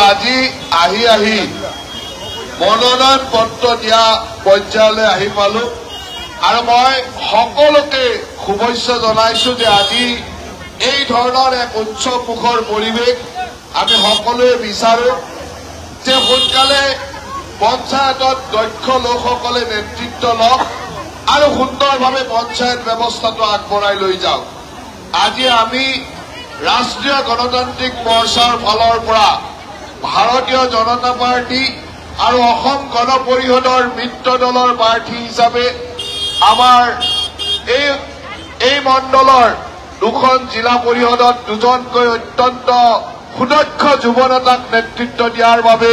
আজি আহি মনোনয়ন পত্ৰ দিয়া পৰ্যায়লৈ আহি পালো আৰু মই সকলোকে শুভেচ্ছা জনাইছো যে আজি এই ধৰণৰ এক উৎসৱমুখৰ পৰিৱেশ আমি সকলোৱে বিচাৰো যে সোনকালে পঞ্চায়তত দক্ষ লোকসকলে নেতৃত্ব লওক আৰু সুন্দৰভাৱে পঞ্চায়ত ব্যৱস্থাটো আগবঢ়াই লৈ যাওক। আজি আমি ৰাষ্ট্ৰীয় গণতান্ত্ৰিক মৰ্চাৰ ফালৰ পৰা ভাৰতীয় জনতা পাৰ্টি আৰু অসম গণ পৰিষদৰ মিত্ৰ দলৰ প্ৰাৰ্থী হিচাপে আমাৰ এই মণ্ডলৰ দুখন জিলা পৰিষদত দুজনকৈ অত্যন্ত সুদক্ষ যুৱ নেতাক নেতৃত্ব দিয়াৰ বাবে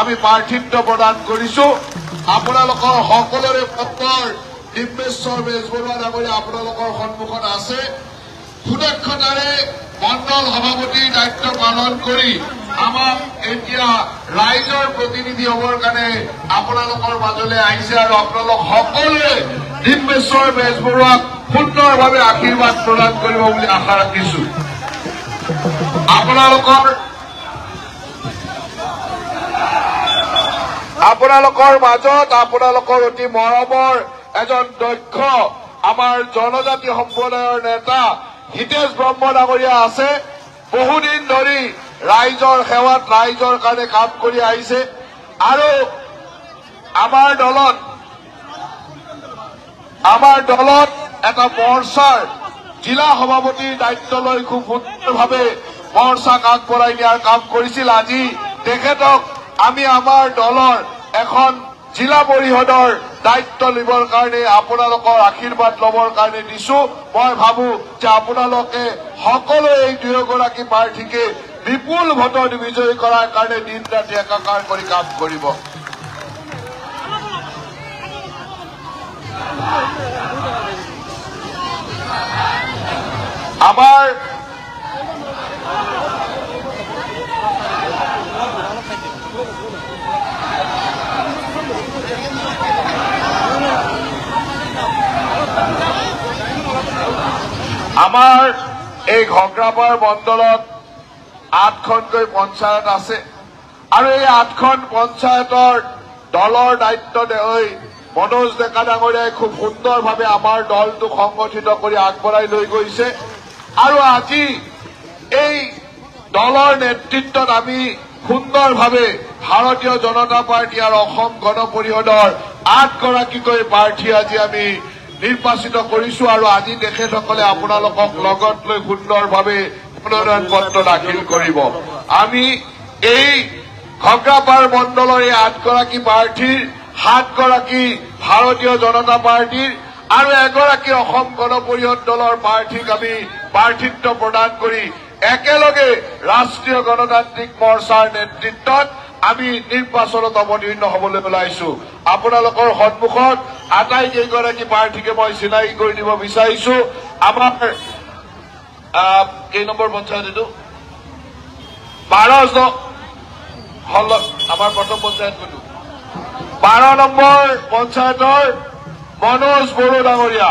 আমি প্ৰাৰ্থিত্ব প্ৰদান কৰিছো। আপোনালোকৰ সকলোৰে পত্ৰৰ ডিম্বেশ্বৰ বেজবৰুৱা ডাঙৰীয়া আপোনালোকৰ সন্মুখত আছে। সুদক্ষতাৰে মণ্ডল সভাপতিৰ দায়িত্ব পালন কৰি আমাক এতিয়া ৰাইজৰ প্ৰতিনিধি হ'বৰ কাৰণে আপোনালোকৰ মাজলৈ আহিছে আৰু আপোনালোক সকলোৱে ডিম্বেশ্বৰ বেজবৰুৱাক সুন্দৰভাৱে আশীৰ্বাদ প্ৰদান কৰিব বুলি আশা ৰাখিছো। আপোনালোকৰ মাজত আপোনালোকৰ অতি মৰমৰ এজন দক্ষ আমাৰ জনজাতি সম্প্ৰদায়ৰ নেতা হিতেশ ব্ৰহ্ম ডাঙৰীয়া আছে। বহুদিন ধৰি ৰাইজৰ সেৱাত ৰাইজৰ কাৰণে কাম কৰি আহিছে আৰু আমাৰ দলত এটা মৰ্চাৰ জিলা সভাপতিৰ দায়িত্ব লৈ খুব সুন্দৰভাৱে মৰ্চাক আগবঢ়াই নিয়াৰ কাম কৰিছিল। আজি তেখেতক আমি আমাৰ দলৰ এখন জিলা পৰিষদৰ দায়িত্ব লিবৰ কাৰণে আপোনালোকৰ আশীৰ্বাদ লবৰ কাৰণে দিছো। মই ভাবো যে আপোনালোকে সকলোৱে এই দুয়োগৰাকী প্ৰাৰ্থীকে বিপুল ভোটত বিজয়ী কৰাৰ কাৰণে দিন ৰাতি একাকাৰ কৰি কাম কৰিব। আমাৰ এই ঘগ্ৰাপাৰ মণ্ডলত 8খনকৈ পঞ্চায়ত আছে আৰু এই 8খন পঞ্চায়তৰ দলৰ দায়িত্ব লৈ মনোজ ডেকা ডাঙৰীয়াই খুব সুন্দৰভাৱে আমাৰ দলটোক সংগঠিত কৰি আগবঢ়াই লৈ গৈছে আৰু আজি এই দলৰ নেতৃত্বত আমি সুন্দৰভাৱে ভাৰতীয় জনতা পাৰ্টি আৰু অসম গণ পৰিষদৰ 8গৰাকীকৈ প্ৰাৰ্থী আজি আমি নিৰ্বাচিত কৰিছো আৰু আজি তেখেতসকলে আপোনালোকক লগত লৈ সুন্দৰভাৱে মনোনয়ন পত্ৰ দাখিল কৰিব। আমি এই ঘগ্ৰাপাৰ মণ্ডলৰ এই 8গৰাকী প্ৰাৰ্থীৰ 7গৰাকী ভাৰতীয় জনতা পাৰ্টিৰ আৰু 1গৰাকী অসম গণ পৰিষদ দলৰ প্ৰাৰ্থীক আমি প্ৰাৰ্থিত্ব প্ৰদান কৰি একেলগে ৰাষ্ট্ৰীয় গণতান্ত্ৰিক মৰ্চাৰ নেতৃত্বত আমি নিৰ্বাচনত অৱতীৰ্ণ হবলৈ ওলাইছো। আপোনালোকৰ সন্মুখত আটাইকেইগৰাকী প্ৰাৰ্থীকে মই চিনাকি কৰি দিব বিচাৰিছো। আমাৰ কেই নম্বৰ পঞ্চায়ত এইটো 12 আমাৰ প্ৰথম পঞ্চায়ত কোনটো 12 নম্বৰ পঞ্চায়তৰ মনোজ বড়ো ডাঙৰীয়া,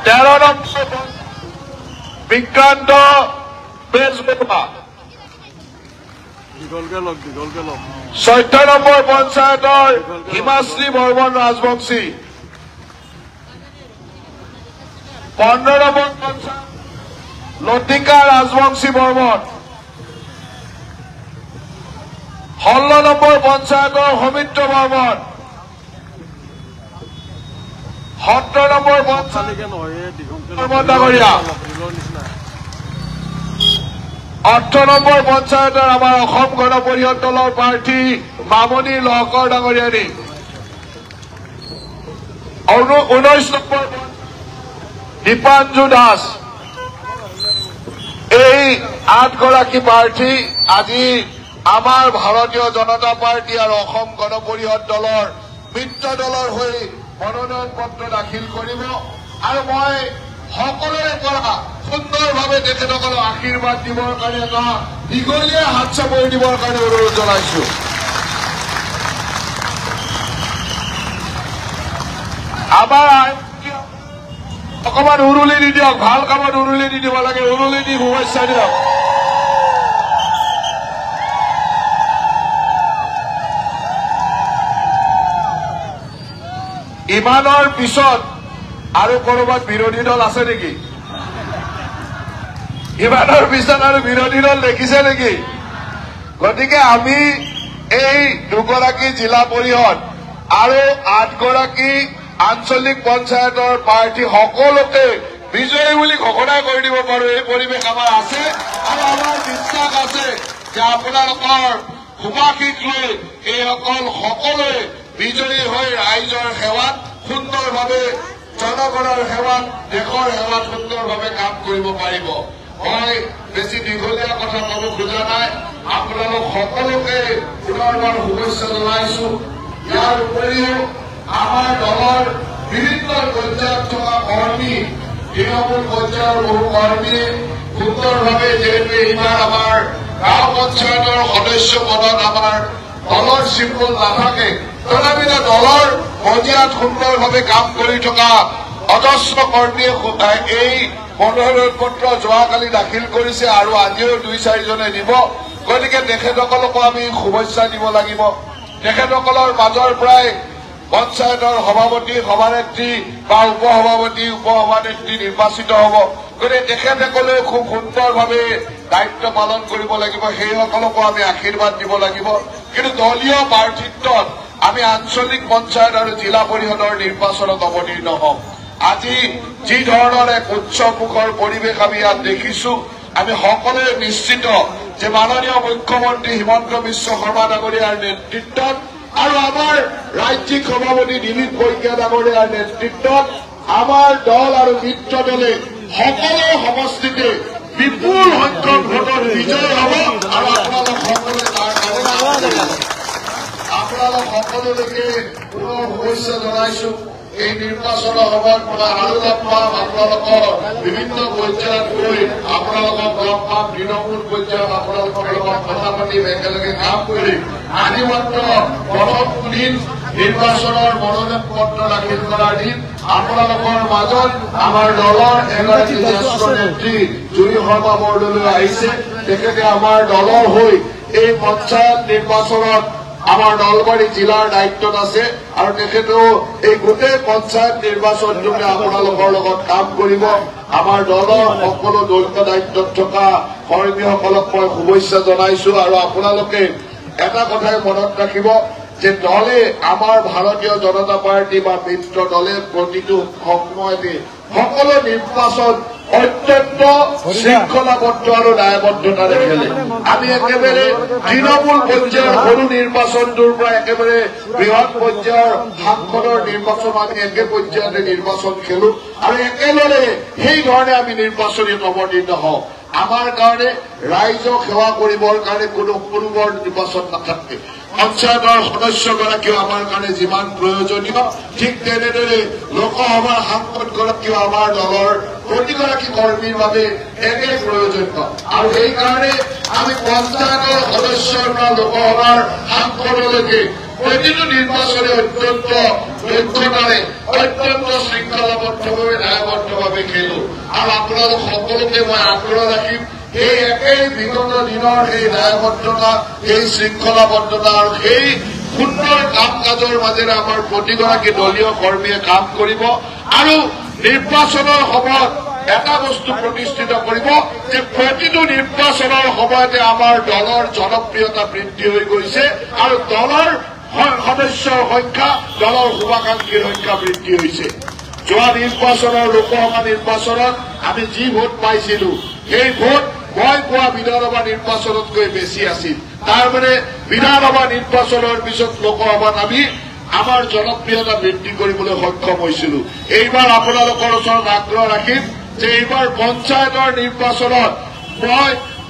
13 নম্বৰ বিক্ৰান্ত বেজবৰুৱা, 14 নম্বৰ পঞ্চায়তৰ হিমাশ্ৰী বৰ্মন ৰাজবংশী, 15 নম্বৰ পঞ্চায়ত লতিকা ৰাজবংশী বৰ্মন, 16 নম্বৰ পঞ্চায়তৰ সৌমিত্ৰ বৰ্মন, 17 নম্বৰ পঞ্চায়ত বৰ্মন ডাঙৰীয়া, 18 নম্বৰ পঞ্চায়তৰ আমাৰ অসম গণ পৰিষদ দলৰ প্ৰাৰ্থী মামণি লহকৰ ডাঙৰীয়ানী, 19 নম্বৰ দীপাঞ্জু দাস। এই 8গৰাকী প্ৰাৰ্থী আজি আমাৰ ভাৰতীয় জনতা পাৰ্টি আৰু অসম গণ পৰিষদ দলৰ মিত্ৰ দলৰ হৈ মনোনয়ন পত্ৰ দাখিল কৰিব আৰু মই সকলোৰে পৰা সুন্দৰভাৱে তেখেতসকলক আশীৰ্বাদ দিবৰ কাৰণে এটা দীঘলীয়া হাত চাপৰি দিবৰ কাৰণে অনুৰোধ জনাইছো। আমাৰ অকমান উৰুলি দি দিয়ক, ভাল কামত উৰুলি দি দিব লাগে, উৰুলি দি শুভেচ্ছা দিয়ক। ইমানৰ পিছত আৰু কৰবাত বিৰোধী দল আছে নেকি? ইমানৰ পিছত আৰু বিৰোধী দল দেখিছে নেকি? গতিকে আমি এই দুগৰাকী জিলা পৰিষদ আৰু 8 গৰাকী আঞ্চলিক পঞ্চায়তৰ প্ৰাৰ্থী সকলোকে বিজয়ী বুলি ঘোষণা কৰি দিব পাৰো। এই পৰিৱেশ আমাৰ আছে আৰু আমাৰ বিশ্বাস আছে যে আপোনালোকৰ সুভাষিক লৈ এইসকল সকলোৱে বিজয়ী হৈ ৰাইজৰ সেৱাত সুন্দৰভাৱে জনগণৰ সেৱাত দেশৰ সেৱাত সুন্দৰভাৱে কাম কৰিব পাৰিব। মই বেছি দীঘলীয়া কথা কব খোজা নাই। আপোনালোক সকলোকে পুনৰবাৰ শুভেচ্ছা জনাইছো। ইয়াৰ উপৰিও আমাৰ দলৰ বিভিন্ন পৰ্যায়ত থকা কৰ্মী, তৃণমূল পৰ্যায়ৰ বহু কৰ্মীয়ে সুন্দৰভাৱে যিহেতু এইবাৰ আমাৰ গাঁও পঞ্চায়তৰ সদস্য পদত আমাৰ দলৰ চিম্বল নাথাকে, তথাপিতো দলৰ পৰ্যায়ত সুন্দৰভাৱে কাম কৰি থকা অজস্ৰ কৰ্মীয়ে এই মনোনয়ন পত্ৰ যোৱাকালি দাখিল কৰিছে আৰু আজিও 2-4 জনে দিব। গতিকে তেখেতসকলকো আমি শুভেচ্ছা দিব লাগিব। তেখেতসকলৰ মাজৰ পৰাই পঞ্চায়তৰ সভাপতি, সভানেত্ৰী বা উপসভাপতি, উপসভানেত্ৰী নিৰ্বাচিত হব। গতিকে তেখেতসকলেও খুব সুন্দৰভাৱে দায়িত্ব পালন কৰিব লাগিব। সেইসকলকো আমি আশীৰ্বাদ দিব লাগিব। কিন্তু দলীয় প্ৰাৰ্থিত্বত আমি আঞ্চলিক পঞ্চায়ত আৰু জিলা পৰিষদৰ নিৰ্বাচনত অৱতীৰ্ণ হম। আজি যি ধৰণৰ এক উৎসৱমুখৰ পৰিৱেশ আমি ইয়াত দেখিছো, আমি সকলোৱে নিশ্চিত যে মাননীয় মুখ্যমন্ত্ৰী হিমন্ত বিশ্ব শৰ্মা ডাঙৰীয়াৰ নেতৃত্বত আৰু আমাৰ ৰাজ্যিক সভাপতি দিলীপ শইকীয়া ডাঙৰীয়াৰ নেতৃত্বত আমাৰ দল আৰু মিত্ৰ দলে সকলো সমষ্টিতে বিপুল সংখ্যক ভোটত বিজয় হ'ব আৰু আপোনালোক সকলোৱে তাৰ কাৰণে আপোনালোক সকলোলৈকে পুনৰ শুভেচ্ছা জনাইছো। এই নিৰ্বাচনৰ সময়ত আৰু লগ পাম আপোনালোকৰ বিভিন্ন পৰ্যায়ত গৈ আপোনালোকক লগ পাম। তৃণমূল পৰ্যায়ত আপোনালোকৰ লগত কথা পাতিম, একেলগে কাম কৰিম। আজি মাত্ৰ প্ৰথম দিন নিৰ্বাচনৰ মনোনয়ন পত্ৰ দাখিল কৰাৰ দিন। আপোনালোকৰ মাজত আমাৰ দলৰ এগৰাকী জ্যেষ্ঠ নেত্ৰী জুৰি শৰ্মা বৰদলৈ আহিছে। তেখেতে আমাৰ দলৰ হৈ এই পঞ্চায়ত নিৰ্বাচনত আমাৰ নলবাৰী জিলাৰ দায়িত্বত আছে আৰু তেখেতেও এই গোটেই পঞ্চায়ত নিৰ্বাচনটোকে আপোনালোকৰ লগত কাম কৰিব। আমাৰ দলৰ সকলো দলীয় দায়িত্বত থকা কৰ্মীসকলক মই শুভেচ্ছা জনাইছো। আৰু আপোনালোকে এটা কথাই মনত ৰাখিব যে দলে, আমাৰ ভাৰতীয় জনতা পাৰ্টি বা মিত্ৰ দলে প্ৰতিটো সময়তে সকলো নিৰ্বাচন অত্যন্ত শৃংখলাবদ্ধ আৰু দায়বদ্ধতাৰে খেলে। আমি একেবাৰে তৃণমূল পৰ্যায়ৰ সৰু নিৰ্বাচনটোৰ পৰা একেবাৰে বৃহৎ পৰ্যায়ৰ সাংসদৰ নিৰ্বাচন আমি একে পৰ্যায়তে নিৰ্বাচন খেলো আৰু একেলগে সেইধৰণে আমি নিৰ্বাচনীত অৱতীৰ্ণ হওঁ। আমাৰ কাৰণে ৰাইজক সেৱা কৰিবৰ কাৰণে কোনো পূৰ্বৰ নিৰ্বাচন নাথাকে। পঞ্চায়তৰ সদস্যগৰাকীও আমাৰ কাৰণে যিমান প্ৰয়োজনীয়, ঠিক তেনেদৰে লোকসভাৰ সাংসদগৰাকীও আমাৰ দলৰ প্ৰতিগৰাকী কৰ্মীৰ বাবে একে প্ৰয়োজনীয়। আৰু সেইকাৰণে আমি পঞ্চায়তৰ সদস্যৰ পৰা লোকসভাৰ সাংসদলৈকে প্ৰতিটো নিৰ্বাচনে অত্যন্ত দক্ষতাৰে, অত্যন্ত শৃংখলাবদ্ধভাৱে, দায়বদ্ধভাৱে খেলো। আৰু আপোনালোক সকলোকে মই আগ্ৰহ ৰাখিম, এই একেই বিগত দিনৰ সেই দায়বদ্ধতা, সেই শৃংখলাবদ্ধতা আৰু সেই সুন্দৰ কাম কাজৰ মাজেৰে আমাৰ প্ৰতিগৰাকী দলীয় কৰ্মীয়ে কাম কৰিব। আৰু নিৰ্বাচনৰ সময়ত এটা বস্তু প্ৰতিষ্ঠিত কৰিব যে প্ৰতিটো নিৰ্বাচনৰ সময়তে আমাৰ দলৰ জনপ্ৰিয়তা বৃদ্ধি হৈ গৈছে আৰু দলৰ সদস্যৰ সংখ্যা, দলৰ শুভাকাংক্ষীৰ সংখ্যা বৃদ্ধি হৈছে। যোৱা নিৰ্বাচনৰ লোকসভা নিৰ্বাচনত আমি যি ভোট পাইছিলো, সেই ভোট মই পোৱা বিধানসভা নিৰ্বাচনতকৈ বেছি আছিল। তাৰমানে বিধানসভা নিৰ্বাচনৰ পিছত লোকসভাত আমি আমাৰ জনপ্ৰিয়তা বৃদ্ধি কৰিবলৈ সক্ষম হৈছিলো। এইবাৰ আপোনালোকৰ ওচৰত আগ্ৰহ ৰাখিম যে এইবাৰ পঞ্চায়তৰ নিৰ্বাচনত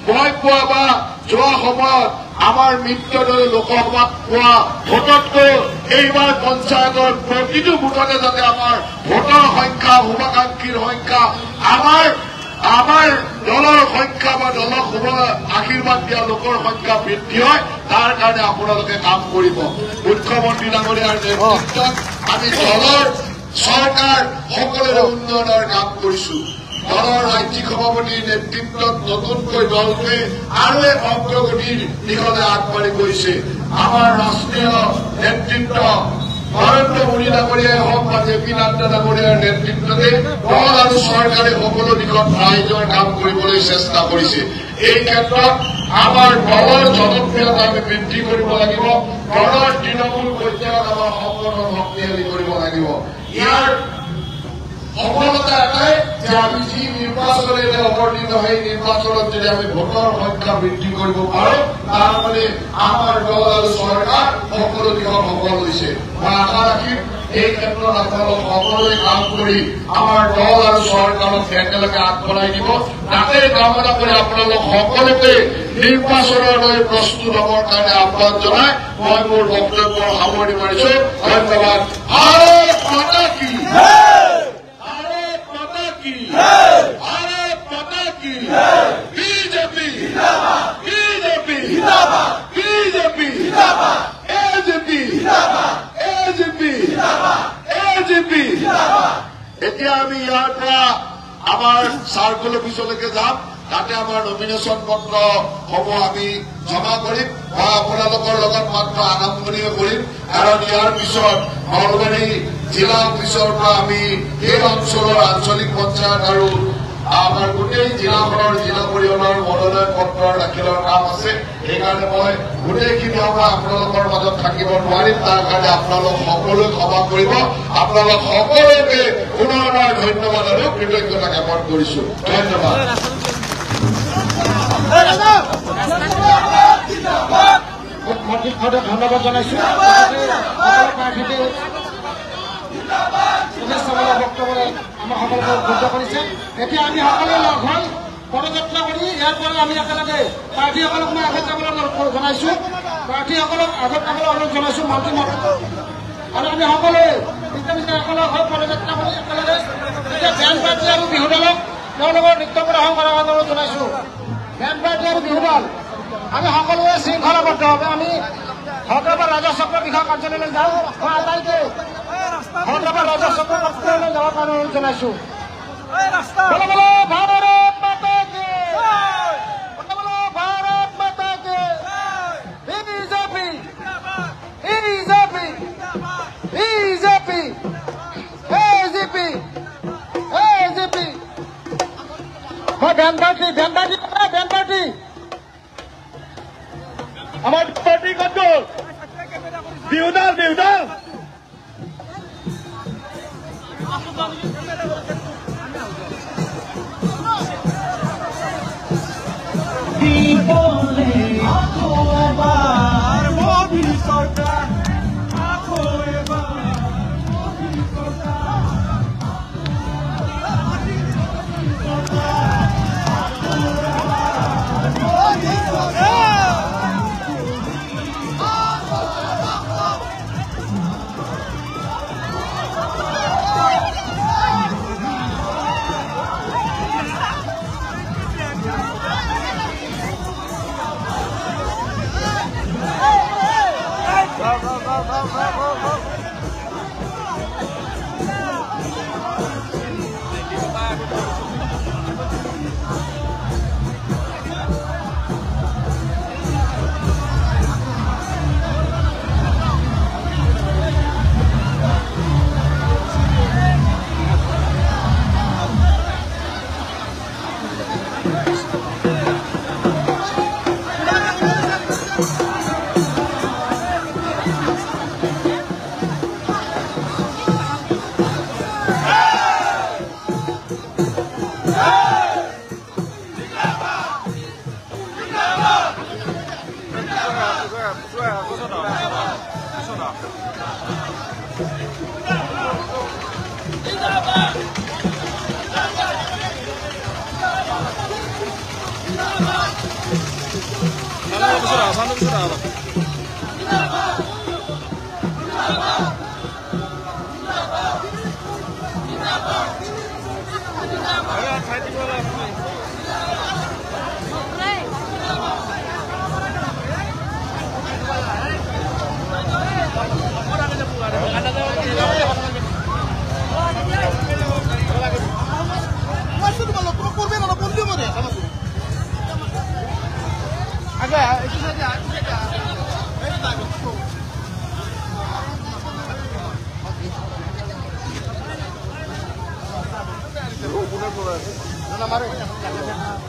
মই পোৱা বা যোৱা সময়ত আমাৰ মিত্ৰ দলে লোকসভাত পোৱা ভোটতকৈ এইবাৰ পঞ্চায়তৰ প্ৰতিটো ভোটতে যাতে আমাৰ ভোটৰ সংখ্যা, শুভাকাংক্ষীৰ সংখ্যা, আমাৰ দলৰ সংখ্যা বা দলক আশীৰ্বাদ দিয়া লোকৰ সংখ্যা বৃদ্ধি হয়, তাৰ কাৰণে আপোনালোকে কাম কৰিব। মুখ্যমন্ত্ৰী ডাঙৰীয়াৰ নেতৃত্বত আমি দলৰ চৰকাৰ সকলোৰে উন্নয়নৰ কাম কৰিছো। দলৰ ৰাজ্যিক সভাপতিৰ নেতৃত্বত নতুনকৈ দলটোৱে আৰু এক অগ্ৰগতিৰ দিশলৈ আগবাঢ়ি গৈছে। আমাৰ ৰাষ্ট্ৰীয় নেতৃত্ব নৰেন্দ্ৰ মোদী ডাঙৰীয়াই হওক বা জে পি নাড্ডা ডাঙৰীয়াৰ নেতৃত্বতে দল আৰু চৰকাৰে সকলো দিশত ৰাইজৰ কাম কৰিবলৈ চেষ্টা কৰিছে। এই ক্ষেত্ৰত আমাৰ দলৰ জনপ্ৰিয়তা আমি বৃদ্ধি কৰিব লাগিব। দলৰ তৃণমূল পৰ্যায়ত আমাৰ সংগঠন শক্তিশালী কৰিব লাগিব। ইয়াৰ সফলতা এটাই যে আমি যি নিৰ্বাচনেৰে অৱতীৰ্ণ সেই নিৰ্বাচনত যদি আমি ভোটৰ সংখ্যা বৃদ্ধি কৰিব পাৰো, তাৰ মানে আমাৰ দল আৰু চৰকাৰ সকলো দিশত সফল হৈছে। মই আশা ৰাখিম এই ক্ষেত্ৰত আপোনালোক সকলোৱে কাম কৰি আমাৰ দল আৰু চৰকাৰক একেলগে আগবঢ়াই দিব। তাতে কামনা কৰি আপোনালোক সকলোকে নিৰ্বাচনলৈ প্ৰস্তুত হবৰ কাৰণে আহ্বান জনাই মই মোৰ বক্তব্য সামৰণি মাৰিছো। ধন্যবাদ। ভাৰত মাতা কি, ভাৰত মাতা কি, ভাৰত মাতা কি, BJP, BJP, BJP, AGP, AGP, AGP. এতিয়া আমি ইয়াৰ পৰা আমাৰ চাৰ্কল অফিচলৈকে যাম। তাতে আমাৰ নমিনেশ্যন পত্ৰসমূহ আমি জমা কৰিম বা আপোনালোকৰ লগত মাত্ৰ আৰম্ভণিও কৰিম। কাৰণ ইয়াৰ পিছত নলবাৰী জিলা অফিচৰ পৰা আমি এই অঞ্চলৰ আঞ্চলিক পঞ্চায়ত আৰু আমাৰ গোটেই জিলাখনৰ জিলা পৰিষদৰ মনোনয়ন পত্ৰ দাখিলৰ কাম আছে। সেইকাৰণে মই গোটেইখিনি সময় আপোনালোকৰ মাজত থাকিব নোৱাৰিম। তাৰ কাৰণে আপোনালোক সকলোৱে ক্ষমা কৰিব। আপোনালোক সকলোকে পুনৰবাৰ ধন্যবাদ আৰু কৃতজ্ঞতা জ্ঞাপন কৰিছো। ধন্যবাদ। ধন্যবাদ জনাইছো। বক্তব্যৰে আমাৰ সকলোকে উদ্বুদ্ধ কৰিছে। এতিয়া আমি সকলোৱে লগ হৈ পদযাত্ৰা কৰি ইয়াৰ পৰা আমি একেলগে প্ৰাৰ্থীসকলক মই আগত যাবলৈ জনাইছো, প্ৰাৰ্থীসকলক আগত যাবলৈ অনুৰোধ জনাইছো মন্ত্ৰীমত। আৰু আমি সকলোৱে একেলগ হৈ পদযাত্ৰা কৰি একেলগে এতিয়া বেণ্ড পাৰ্টী আৰু বিহু দলক তেওঁলোকৰ নৃত্য প্ৰদৰ্শন কৰাৰ অনুৰোধ জনাইছো। বেণ্ড পাৰ্টী আৰু বিহু দল আমি সকলোৱে শৃংখলাবদ্ধভাৱে আমি হয়দৰাবাদ ৰাজচক্ৰ বিষয়া কাৰ্যালয়লৈ যাওঁ। মই আটাইকে হয়দৰাবাদ ৰাজচক্ৰ কাৰ্যালয়লৈ যাবৰ কাৰণে অনুৰোধ জনাইছো। ভাৰত মাতা কি, ভাৰত মাতা কি, BJP, BJP, BJP, AGP, AGP. মই band party, band party, band party আমাৰ পাৰ্টি কত বিহুদাল বিহুদাল মোদী সৰকাৰ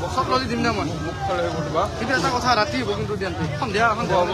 বক্সত লৈ দিম না মই কিন্তু এটা কথা ৰাতি হ'ব কিন্তু দিয়ান্তে সন্ধিয়া এখন হ'ব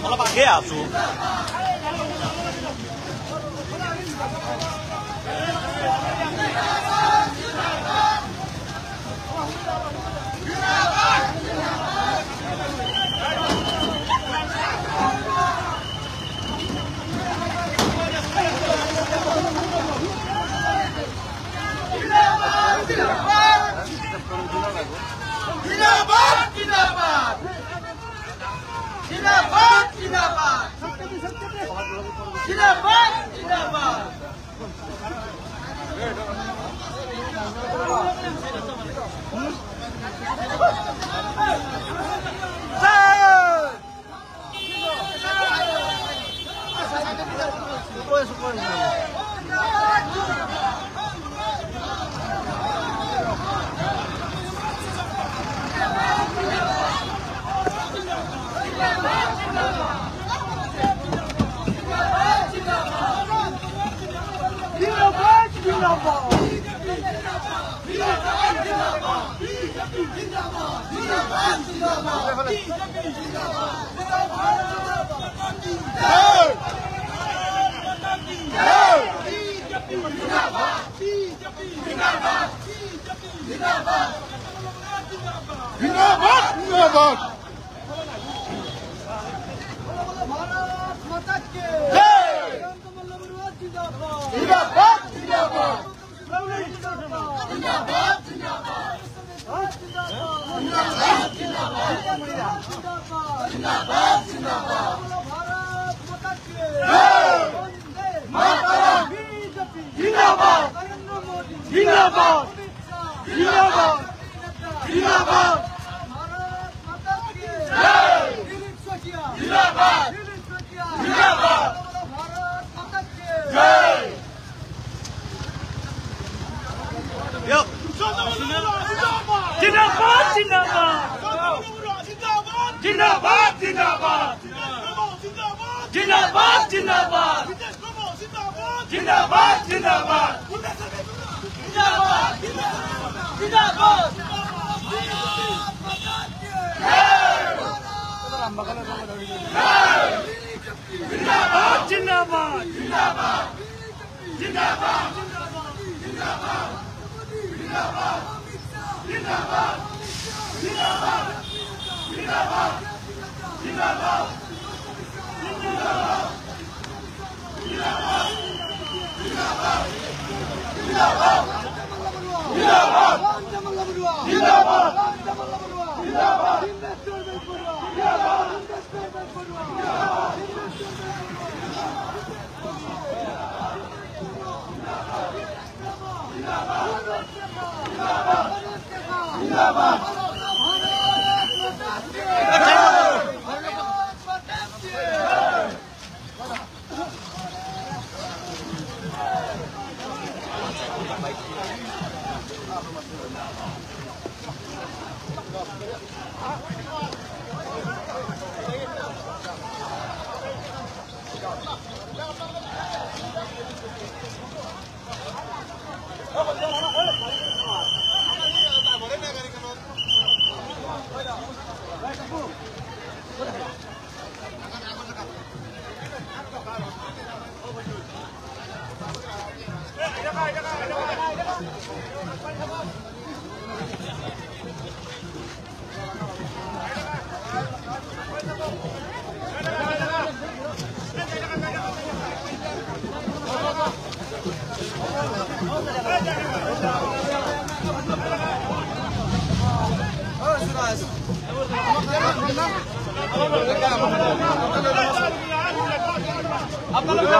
অলপ আগে আছো আপোনালোকে